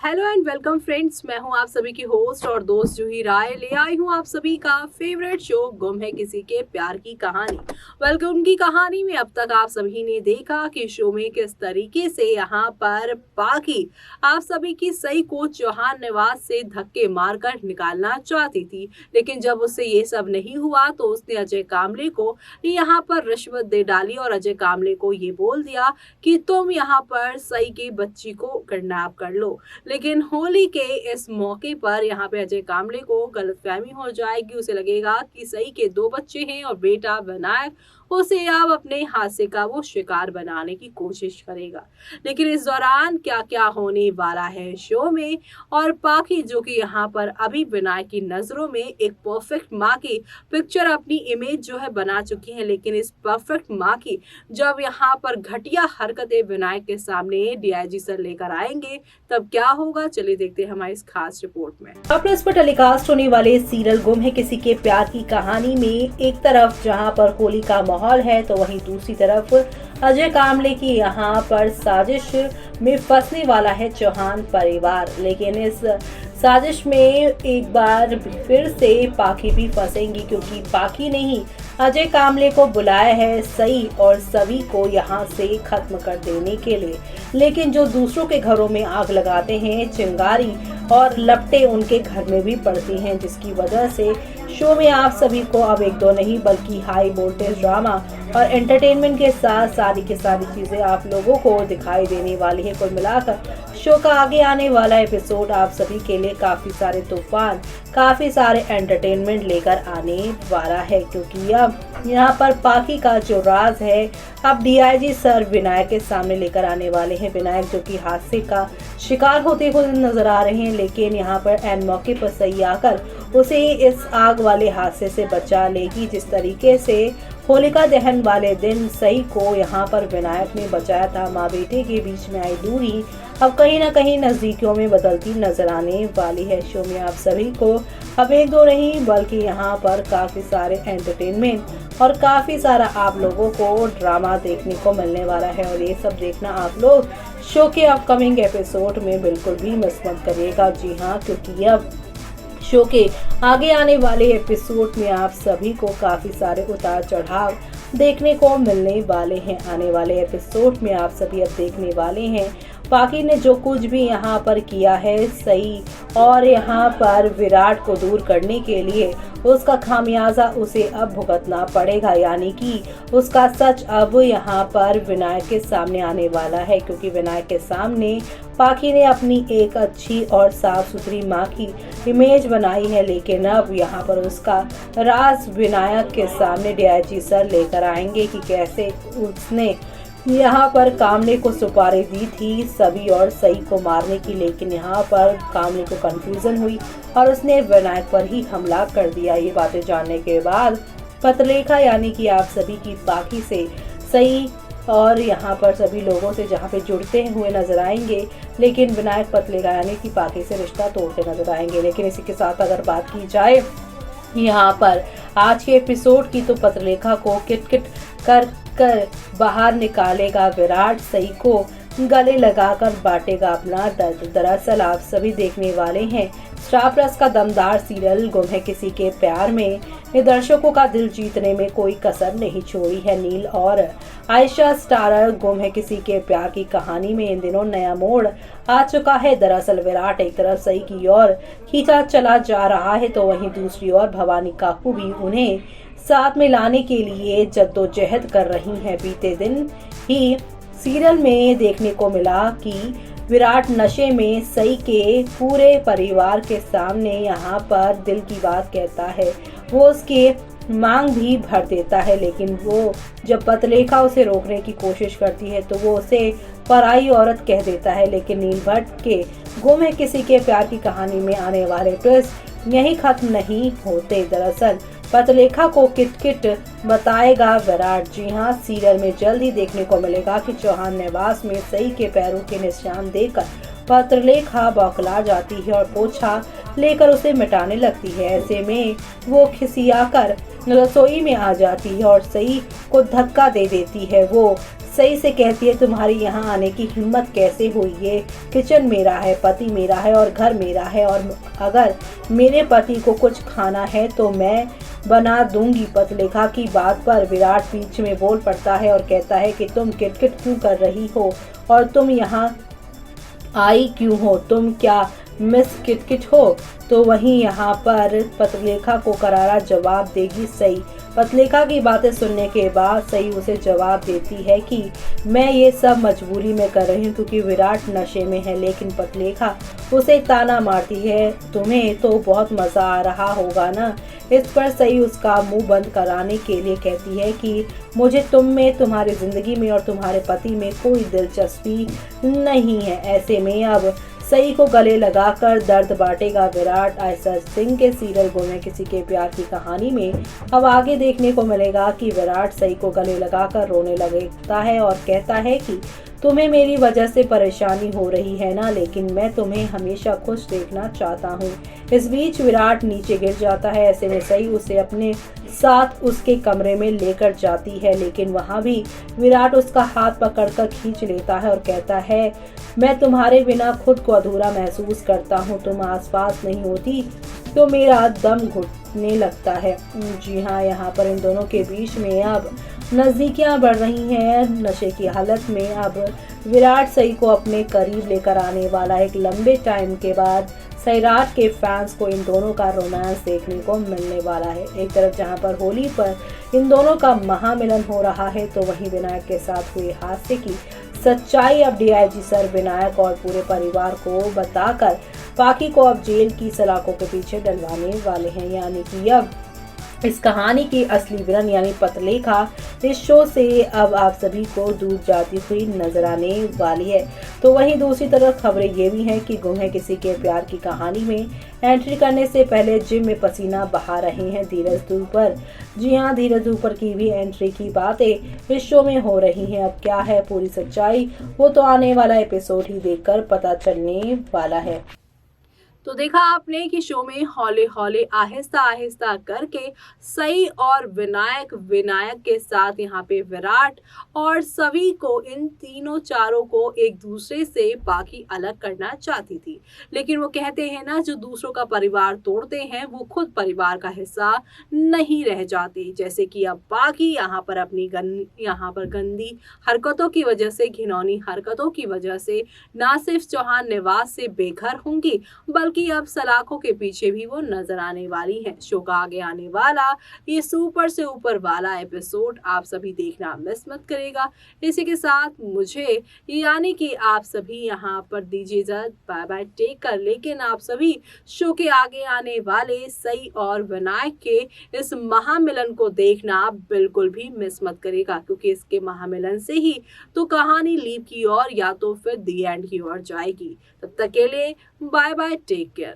Hello and welcome friends, मैं हूं आप सभी की होस्ट और दोस्त जूही राय। ले आई हूं आप सभी का फेवरेट शो गुम है किसी के प्यार की कहानी। गुम की कहानी में अब तक आप सभी ने देखा कि शो में किस तरीके से यहां पर पाखी आप सभी की सई को चौहान निवास से धक्के मारकर निकालना चाहती थी, लेकिन जब उससे ये सब नहीं हुआ तो उसने अजय कामले को यहाँ पर रिश्वत दे डाली और अजय कामले को ये बोल दिया कि तुम यहाँ पर सई की बच्ची को किडनैप कर लो। लेकिन होली के इस मौके पर यहाँ पे अजय कामले को गलतफहमी हो जाएगी। उसे लगेगा कि सई के 2 बच्चे हैं और बेटा विनायक उसे अब अपने हादसे का वो शिकार बनाने की कोशिश करेगा। लेकिन इस दौरान क्या क्या होने वाला है शो में, और पाखी जो कि यहाँ पर अभी विनायक की नजरों में एक परफेक्ट माँ की पिक्चर अपनी इमेज जो है बना चुकी है, लेकिन इस परफेक्ट माँ की जब यहाँ पर घटिया हरकतें विनायक के सामने डीआईजी सर लेकर आएंगे तब क्या होगा, चलिए देखते हैं हमारी इस खास रिपोर्ट में। प्लस पर टेलीकास्ट होने वाले सीरियल गुम है किसी के प्यार की कहानी में एक तरफ जहां पर होली का माहौल है तो वहीं दूसरी तरफ अजय कामले की यहां पर साजिश में फंसने वाला है चौहान परिवार। लेकिन इस साजिश में एक बार फिर से पाखी भी फंसेंगी, क्योंकि पाखी ने ही अजय कामले को बुलाया है सई और सभी को यहाँ से खत्म कर देने के लिए। लेकिन जो दूसरों के घरों में आग लगाते हैं, चिंगारी और लपटें उनके घर में भी पड़ती हैं, जिसकी वजह से शो में आप सभी को अब एक दो नहीं बल्कि हाई वोल्टेज ड्रामा और एंटरटेनमेंट के साथ सारी की सारी चीजें आप लोगों को दिखाई देने वाली है। कुल मिलाकर शो का आगे आने वाला एपिसोड आप सभी के लिए काफी सारे तूफान, काफी सारे एंटरटेनमेंट लेकर आने वाला है, क्योंकि अब यहाँ पर पाखी का जो राज है अब डीआईजी सर विनायक के सामने लेकर आने वाले हैं। विनायक जो कि हादसे का शिकार होते हुए नजर आ रहे हैं, लेकिन यहाँ पर एन मौके पर सही आकर उसे इस आग वाले हादसे से बचा लेगी। जिस तरीके से होलिका दहन वाले दिन सही को यहाँ पर विनायक ने बचाया था, माँ बेटे के बीच में आई दूरी अब कहीं ना कहीं नजदीकियों में बदलती नजर आने वाली है। शो में आप सभी को अब एक दो नहीं बल्कि यहाँ पर काफी सारे एंटरटेनमेंट और काफी सारा आप लोगों को ड्रामा देखने को मिलने वाला है, और ये सब देखना आप लोग शो के अपकमिंग एपिसोड में बिल्कुल भी मिस मत करिएगा। जी हाँ, क्योंकि अब शो के आगे आने वाले एपिसोड में आप सभी को काफी सारे उतार चढ़ाव देखने को मिलने वाले हैं। आने वाले एपिसोड में आप सभी अब देखने वाले हैं पाखी ने जो कुछ भी यहाँ पर किया है सही और यहाँ पर विराट को दूर करने के लिए उसका खामियाजा उसे अब भुगतना पड़ेगा, यानी कि उसका सच अब यहाँ पर विनायक के सामने आने वाला है। क्योंकि विनायक के सामने पाखी ने अपनी एक अच्छी और साफ सुथरी माँ की इमेज बनाई है, लेकिन अब यहाँ पर उसका राज विनायक के सामने डीआईजी सर लेकर आएंगे कि कैसे उसने यहाँ पर कामले को सुपारी दी थी सभी और सई को मारने की, लेकिन यहाँ पर कामले को कंफ्यूजन हुई और उसने विनायक पर ही हमला कर दिया। ये बातें जानने के बाद पत्रलेखा यानी कि आप सभी की पाखी से सई और यहाँ पर सभी लोगों से जहाँ पे जुड़ते हुए नजर आएंगे, लेकिन विनायक पत्रलेखा यानी कि पाखी से रिश्ता तोड़ते नजर आएंगे। लेकिन इसी के साथ अगर बात की जाए यहाँ पर आज के एपिसोड की, तो पत्रलेखा को किट कर बाहर निकालेगा विराट, सई को गले लगाकर बांटेगा अपना दर्द। दरअसल आप सभी देखने वाले हैं स्टार प्लस का दमदार सीरियल गुम है किसी के प्यार में दर्शकों का दिल जीतने में कोई कसर नहीं छोड़ी है। नील और आयशा स्टारर गुम है किसी के प्यार की कहानी में इन दिनों नया मोड़ आ चुका है। दरअसल विराट एक तरफ सही की ओर खींचा चला जा रहा है, तो वहीं दूसरी ओर भवानी काकू भी उन्हें साथ में लाने के लिए जद्दोजहद कर रही हैं। बीते दिन ही सीरियल में देखने को मिला कि विराट नशे में सई के पूरे परिवार के सामने यहाँ पर दिल की बात कहता है, वो उसके मांग भी भर देता है, लेकिन वो जब पत्रलेखा उसे रोकने की कोशिश करती है तो वो उसे पराई औरत कह देता है। लेकिन नील भट्ट के गुम है किसी के प्यार की कहानी में आने वाले ट्विस्ट यही खत्म नहीं होते। दरअसल पत्रलेखा को किट बताएगा विराट। जी हाँ, सीरियल में जल्द ही देखने को मिलेगा कि चौहान निवास में सई के पैरों के निशान देकर पत्रलेखा बौखला जाती है और पोछा लेकर उसे मिटाने लगती है। ऐसे में वो खिसियाकर रसोई में आ जाती है और सई को धक्का दे देती है। वो सई से कहती है तुम्हारी यहाँ आने की हिम्मत कैसे हुई, ये किचन मेरा है, पति मेरा है और घर मेरा है, और अगर मेरे पति को कुछ खाना है तो मैं बना दूंगी। पतलेखा की बात पर विराट बीच में बोल पड़ता है और कहता है कि तुम किटकिट क्यों कर रही हो और तुम यहाँ आई क्यों हो, तुम क्या मिस किटकिट हो? तो वहीं यहाँ पर पतलेखा को करारा जवाब देगी सई। पतलेखा की बातें सुनने के बाद सई उसे जवाब देती है कि मैं ये सब मजबूरी में कर रही हूँ क्योंकि विराट नशे में है। लेकिन पतलेखा उसे ताना मारती है, तुम्हें तो बहुत मज़ा आ रहा होगा ना। इस पर सई उसका मुंह बंद कराने के लिए कहती है कि मुझे तुम में, तुम्हारी ज़िंदगी में और तुम्हारे पति में कोई दिलचस्पी नहीं है। ऐसे में अब सई को गले लगाकर दर्द बांटेगा विराट। आयशर सिंह के सीरियल गुम है किसी के प्यार की कहानी में अब आगे देखने को मिलेगा कि विराट सई को गले लगाकर रोने लगता है और कहता है कि तुम्हें मेरी वजह से परेशानी हो रही है ना, लेकिन मैं तुम्हें हमेशा खुश देखना चाहता हूँ। इस बीच विराट नीचे गिर जाता है। ऐसे में सई उसे अपने साथ उसके कमरे में लेकर जाती है, लेकिन वहाँ भी विराट उसका हाथ पकड़कर खींच लेता है और कहता है मैं तुम्हारे बिना खुद को अधूरा महसूस करता हूँ, तुम आसपास नहीं होती तो मेरा दम घुटने लगता है। जी हाँ, यहाँ पर इन दोनों के बीच में अब नज़दीकियाँ बढ़ रही हैं। नशे की हालत में अब विराट सई को अपने करीब लेकर आने वाला है। एक लंबे टाइम के बाद सैराट के फैंस को इन दोनों का रोमांस देखने को मिलने वाला है। एक तरफ जहां पर होली पर इन दोनों का महामिलन हो रहा है तो वहीं विनायक के साथ हुए हादसे की सच्चाई अब डीआईजी सर विनायक और पूरे परिवार को बताकर पाकी को अब जेल की सलाखों के पीछे डलवाने वाले हैं। यानी कि अब इस कहानी की असली विलन यानी पतलेखा इस शो से अब आप सभी को दूर जाती हुई नजर आने वाली है। तो वहीं दूसरी तरफ खबरें ये भी हैं कि गुम है किसी के प्यार की कहानी में एंट्री करने से पहले जिम में पसीना बहा रहे हैं धीरज धूपर। जी हाँ, धीरज धूपर की भी एंट्री की बातें इस शो में हो रही हैं। अब क्या है पूरी सच्चाई, वो तो आने वाला एपिसोड ही देखकर पता चलने वाला है। तो देखा आपने कि शो में हौले हौले आहिस्ता आहिस्ता करके सई और विनायक के साथ यहाँ पे विराट और सभी को, इन तीनों चारों को एक दूसरे से पाकी अलग करना चाहती थी। लेकिन वो कहते हैं ना, जो दूसरों का परिवार तोड़ते हैं वो खुद परिवार का हिस्सा नहीं रह जाते। जैसे कि अब पाकी यहाँ पर अपनी गंदी हरकतों की वजह से, घिनौनी हरकतों की वजह से ना सिर्फ चौहान निवास से बेघर होंगी बल्कि कि अब सलाखों के पीछे भी वो नजर आने वाली हैं। शो का आगे आने वाला ये सुपर से ऊपर वाला एपिसोड आप सभी देखना मिस मत करेगा। इसी के साथ मुझे यानी कि आप सभी यहाँ पर दीजिए इजाजत, बाय बाय, टेक कर। लेकिन आप सभी शो के आगे आने वाले सई और विनायक के इस महामिलन को देखना बिल्कुल भी मिस मत करेगा, क्योंकि इसके महामिलन से ही तो कहानी लीप की ओर या तो फिर दी एंड की ओर जाएगी। तब तक के लिए बाय बाय, टेक केयर।